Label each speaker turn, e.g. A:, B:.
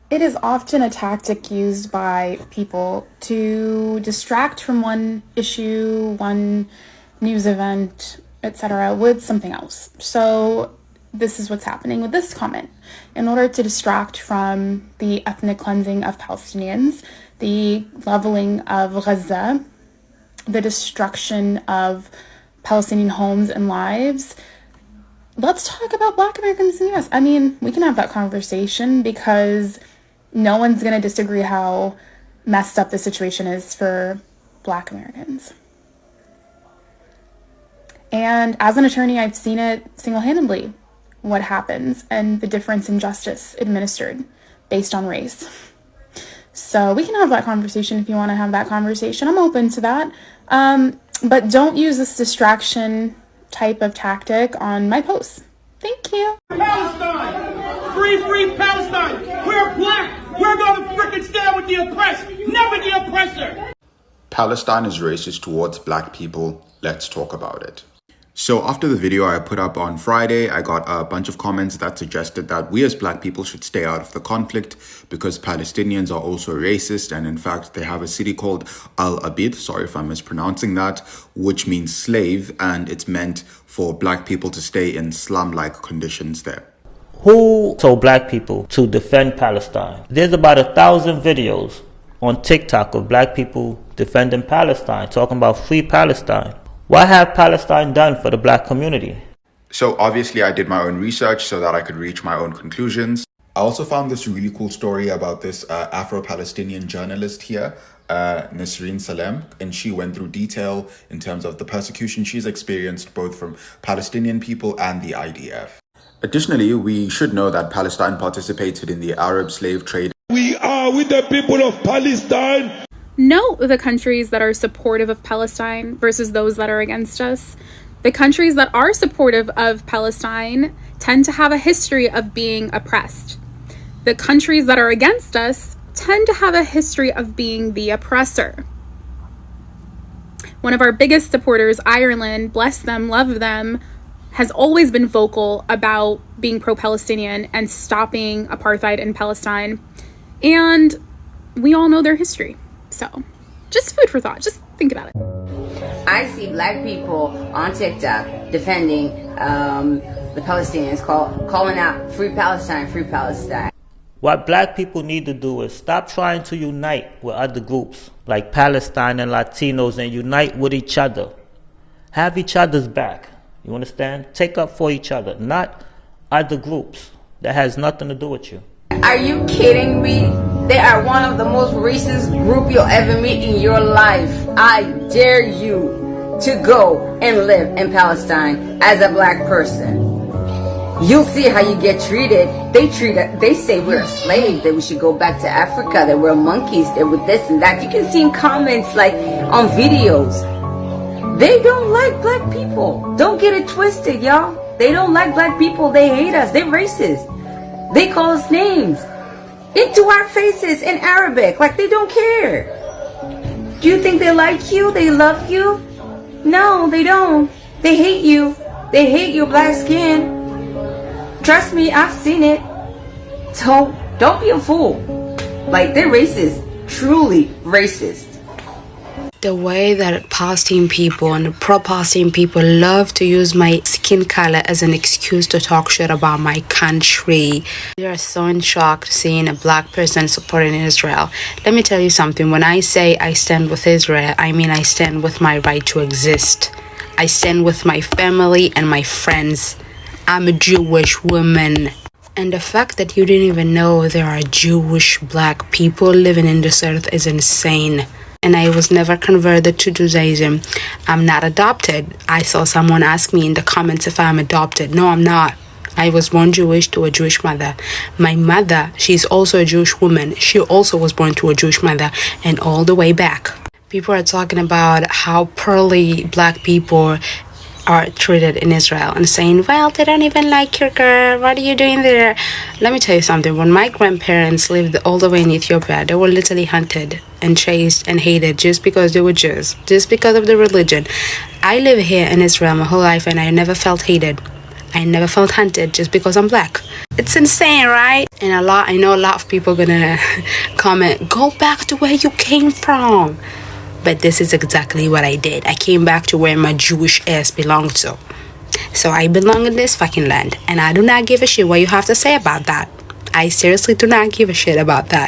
A: It is often a tactic used by people to distract from one issue, one news event, etc., with something else. So this is what's happening with this comment. In order to distract from the ethnic cleansing of Palestinians, the leveling of Gaza, the destruction of Palestinian homes and lives, let's talk about Black Americans in the US. I mean, we can have that conversation because no one's going to disagree how messed up the situation is for Black Americans. And as an attorney, I've seen it single-handedly, what happens and the difference in justice administered based on race. So we can have that conversation if you want to have that conversation. I'm open to that. But don't use this distraction type of tactic on my posts. Thank you.
B: Palestine! Free, free Palestine! We're Black! We're going to frickin' stand with the oppressed, never the oppressor!
C: Palestine is racist towards Black people. Let's talk about it. So after the video I put up on Friday, I got a bunch of comments that suggested that we as Black people should stay out of the conflict because Palestinians are also racist. And in fact, they have a city called Al Abid, sorry if I'm mispronouncing that, which means slave. And it's meant for Black people to stay in slum-like conditions there.
D: Who told Black people to defend Palestine? There's about 1,000 videos on TikTok of Black people defending Palestine, talking about free Palestine. What have Palestine done for the Black community?
C: So obviously I did my own research so that I could reach my own conclusions. I also found this really cool story about this Afro-Palestinian journalist here, Nisreen Salem, and she went through detail in terms of the persecution she's experienced both from Palestinian people and the IDF. Additionally, we should know that Palestine participated in the Arab slave trade.
E: We are with the people of Palestine.
A: Note the countries that are supportive of Palestine versus those that are against us. The countries that are supportive of Palestine tend to have a history of being oppressed. The countries that are against us tend to have a history of being the oppressor. One of our biggest supporters, Ireland, bless them, love them, has always been vocal about being pro-Palestinian and stopping apartheid in Palestine. And we all know their history. So, just food for thought. Just think about it.
F: I see Black people on TikTok defending the Palestinians, calling out free Palestine, free Palestine.
D: What Black people need to do is stop trying to unite with other groups like Palestine and Latinos and unite with each other. Have each other's back. You understand? Take up for each other, not other groups. That has nothing to do with you.
F: Are you kidding me? They are one of the most racist group you'll ever meet in your life. I dare you to go and live in Palestine as a Black person. You'll see how you get treated. They say we're slaves, that we should go back to Africa, that we're monkeys, that we're this and that. You can see in comments, like on videos. They don't like Black people. Don't get it twisted, y'all. They don't like Black people. They hate us. They're racist. They call us names into our faces in Arabic, like they don't care. Do you think they like you? They love you? No, they don't. They hate you. They hate your black skin. Trust me, I've seen it. So don't be a fool. Like, they're racist, truly racist.
G: The way that Palestinian people and pro-Palestinian people love to use my skin color as an excuse to talk shit about my country. They are so in shock seeing a Black person supporting Israel. Let me tell you something. When I say I stand with Israel, I mean I stand with my right to exist. I stand with my family and my friends. I'm a Jewish woman. And the fact that you didn't even know there are Jewish Black people living in this earth is insane. And I was never converted to Judaism. I'm not adopted. I saw someone ask me in the comments if I'm adopted. No, I'm not. I was born Jewish to a Jewish mother. My mother, she's also a Jewish woman. She also was born to a Jewish mother, and all the way back. People are talking about how poorly Black people are treated in Israel and saying, well, they don't even like your girl. What are you doing there? Let me tell you something. When my grandparents lived all the way in Ethiopia, they were literally hunted and chased and hated just because they were Jews, just because of the religion. I live here in Israel my whole life and I never felt hated. I never felt hunted just because I'm black. It's insane, right? And I know a lot of people gonna comment, go back to where you came from. But this is exactly what I did. I came back to where my Jewish ass belonged to. So I belong in this fucking land. And I do not give a shit what you have to say about that. I seriously do not give a shit about that.